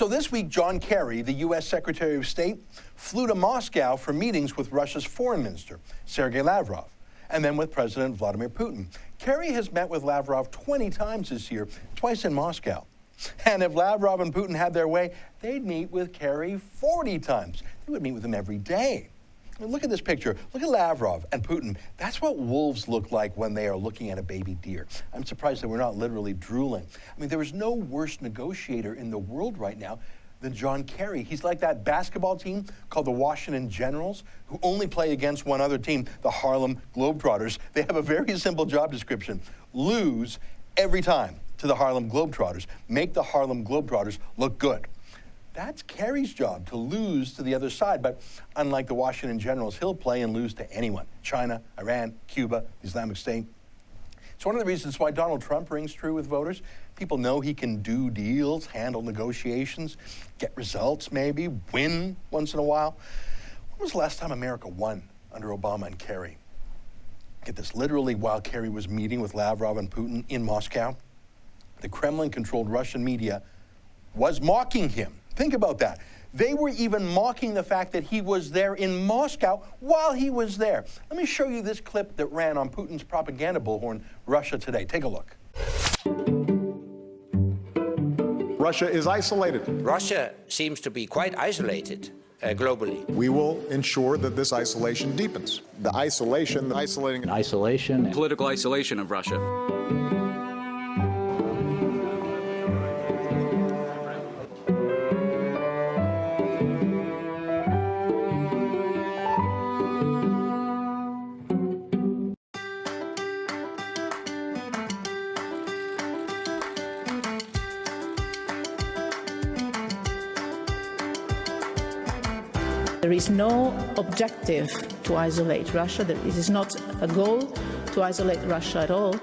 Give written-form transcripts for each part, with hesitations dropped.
So this week, John Kerry, the U.S. Secretary of State, flew to Moscow for meetings with Russia's foreign minister, Sergei Lavrov, and then with President Vladimir Putin. Kerry has met with Lavrov 20 times this year, twice in Moscow. And if Lavrov and Putin had their way, they'd meet with Kerry 40 times. They would meet with him every day. I mean, look at this picture. Look at Lavrov and Putin. That's what wolves look like when they are looking at a baby deer. I'm surprised that we're not literally drooling. I mean, there is no worse negotiator in the world right now than John Kerry. He's like that basketball team called the Washington Generals, who only play against one other team, the Harlem Globetrotters. They have a very simple job description: lose every time to the Harlem Globetrotters. Make the Harlem Globetrotters look good. That's Kerry's job, to lose to the other side. But unlike the Washington Generals, he'll play and lose to anyone: China, Iran, Cuba, Islamic State. It's one of the reasons why Donald Trump rings true with voters. People know he can do deals, handle negotiations, get results maybe, win once in a while. When was the last time America won under Obama and Kerry? Get this, literally while Kerry was meeting with Lavrov and Putin in Moscow, the Kremlin-controlled Russian media was mocking him. Think about that. They were even mocking the fact that he was there in Moscow while he was there. Let me show you this clip that ran on Putin's propaganda bullhorn, Russia Today. Take a look. Russia is isolated. Russia seems to be quite isolated globally. We will ensure that this isolation deepens. The isolation, political isolation of Russia. There is no objective to isolate Russia. It is not a goal to isolate Russia at all.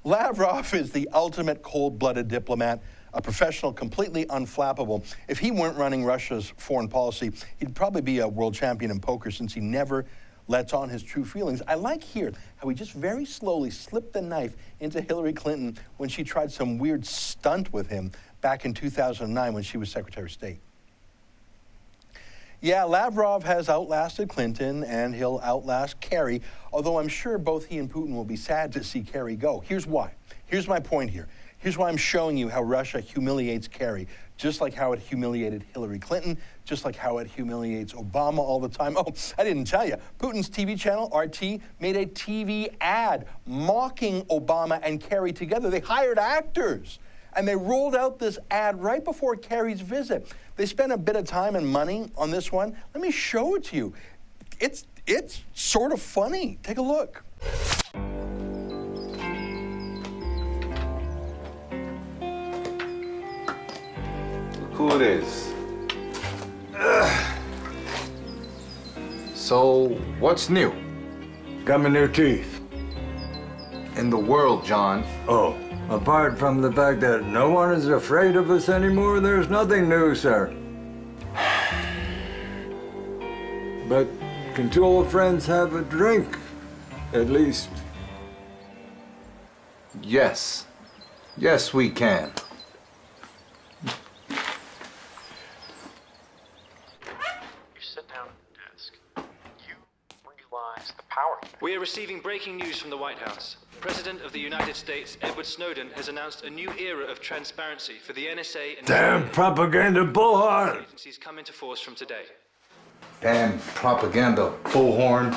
Lavrov is the ultimate cold-blooded diplomat, a professional completely unflappable. If he weren't running Russia's foreign policy, he'd probably be a world champion in poker, since he never lets on his true feelings. I like here how he just very slowly slipped the knife into Hillary Clinton when she tried some weird stunt with him back in 2009 when she was Secretary of State. Yeah, Lavrov has outlasted Clinton, and he'll outlast Kerry, although I'm sure both he and Putin will be sad to see Kerry go. Here's why. Here's my point here. Here's why I'm showing you how Russia humiliates Kerry, just like how it humiliated Hillary Clinton, just like how it humiliates Obama all the time. Oh, I didn't tell you. Putin's TV channel, RT, made a TV ad mocking Obama and Kerry together. They hired actors, and they rolled out this ad right before Kerry's visit. They spent a bit of time and money on this one. Let me show it to you. It's sort of funny. Take a look. Who it is. So, what's new? Got my new teeth. In the world, John. Oh, apart from the fact that no one is afraid of us anymore, there's nothing new, sir. But can two old friends have a drink, at least? Yes. Yes, we can. We are receiving breaking news from the White House. President of the United States, Edward Snowden, has announced a new era of transparency for the NSA and Damn propaganda bullhorn! agencies come into force from today. Damn propaganda bullhorn.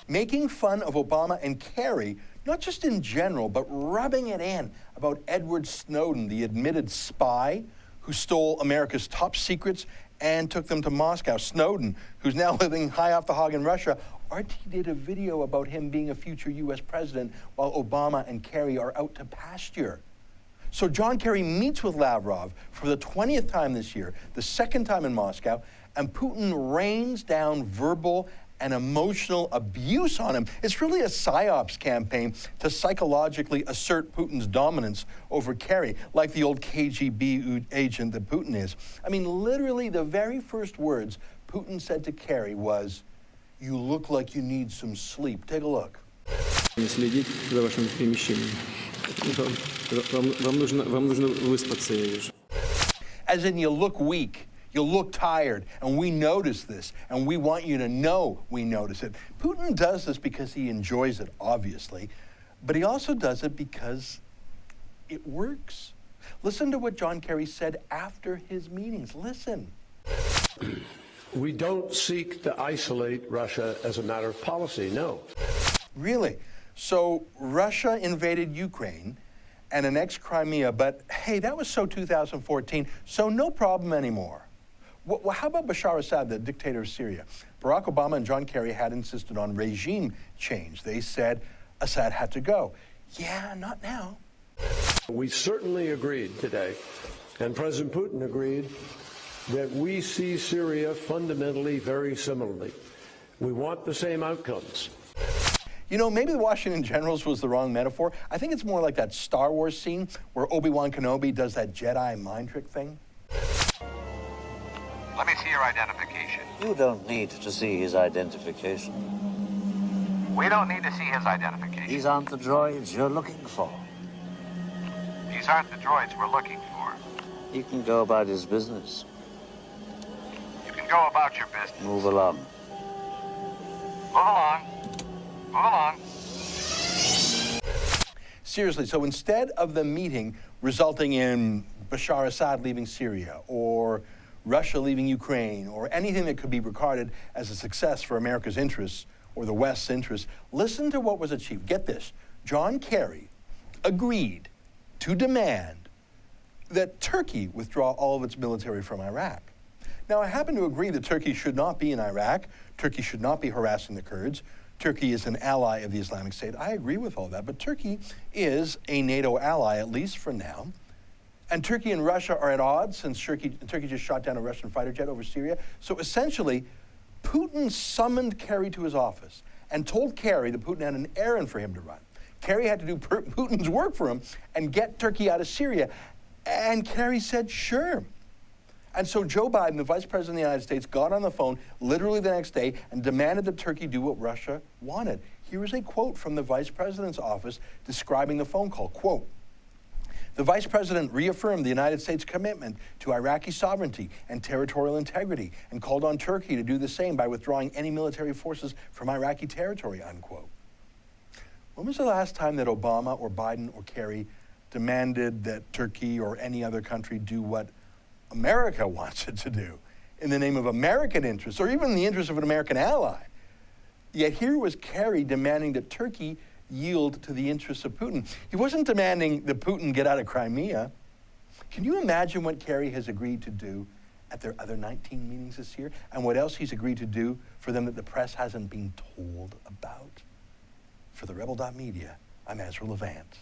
Making fun of Obama and Kerry, not just in general, but rubbing it in about Edward Snowden, the admitted spy who stole America's top secrets and took them to Moscow. Snowden, who's now living high off the hog in Russia. RT did a video about him being a future U.S. president while Obama and Kerry are out to pasture. So John Kerry meets with Lavrov for the 20th time this year, the second time in Moscow, and Putin rains down verbal and emotional abuse on him. It's really a psyops campaign to psychologically assert Putin's dominance over Kerry, like the old KGB agent that Putin is. I mean, literally the very first words Putin said to Kerry was, "You look like you need some sleep." Take a look. Следить за вашим перемещением. Вам нужно выспаться, я вижу. As in, you look weak, you look tired, and we notice this, and we want you to know we notice it. Putin does this because he enjoys it, obviously, but he also does it because it works. Listen to what John Kerry said after his meetings. Listen. We don't seek to isolate Russia as a matter of policy, no. Really? So Russia invaded Ukraine and annexed Crimea, but hey, that was so 2014, so no problem anymore. Well, how about Bashar Assad, the dictator of Syria? Barack Obama and John Kerry had insisted on regime change. They said Assad had to go. Yeah, not now. We certainly agreed today, and President Putin agreed, that we see Syria fundamentally very similarly. We want the same outcomes. You know, maybe the Washington Generals was the wrong metaphor. I think it's more like that Star Wars scene where Obi-Wan Kenobi does that Jedi mind trick thing. Let me see your identification. You don't need to see his identification. We don't need to see his identification. These aren't the droids you're looking for. These aren't the droids we're looking for. He can go about his business. You can go about your business. Move along. Move along. Move along. Seriously, so instead of the meeting resulting in Bashar Assad leaving Syria or Russia leaving Ukraine or anything that could be regarded as a success for America's interests or the West's interests, listen to what was achieved. Get this. John Kerry agreed to demand that Turkey withdraw all of its military from Iraq. Now, I happen to agree that Turkey should not be in Iraq. Turkey should not be harassing the Kurds. Turkey is an ally of the Islamic State. I agree with all that, but Turkey is a NATO ally, at least for now. And Turkey and Russia are at odds since Turkey just shot down a Russian fighter jet over Syria. So essentially, Putin summoned Kerry to his office and told Kerry that Putin had an errand for him to run. Kerry had to do Putin's work for him and get Turkey out of Syria. And Kerry said, sure. And so Joe Biden, the Vice President of the United States, got on the phone literally the next day and demanded that Turkey do what Russia wanted. Here is a quote from the Vice President's office describing the phone call. Quote, "The Vice President reaffirmed the United States' commitment to Iraqi sovereignty and territorial integrity and called on Turkey to do the same by withdrawing any military forces from Iraqi territory," unquote. When was the last time that Obama or Biden or Kerry demanded that Turkey or any other country do what America wants it to do in the name of American interests or even in the interest of an American ally? Yet here was Kerry demanding that Turkey yield to the interests of Putin. He wasn't demanding that Putin get out of Crimea. Can you imagine what Kerry has agreed to do at their other 19 meetings this year and what else he's agreed to do for them that the press hasn't been told about? For TheRebel.media, I'm Ezra Levant.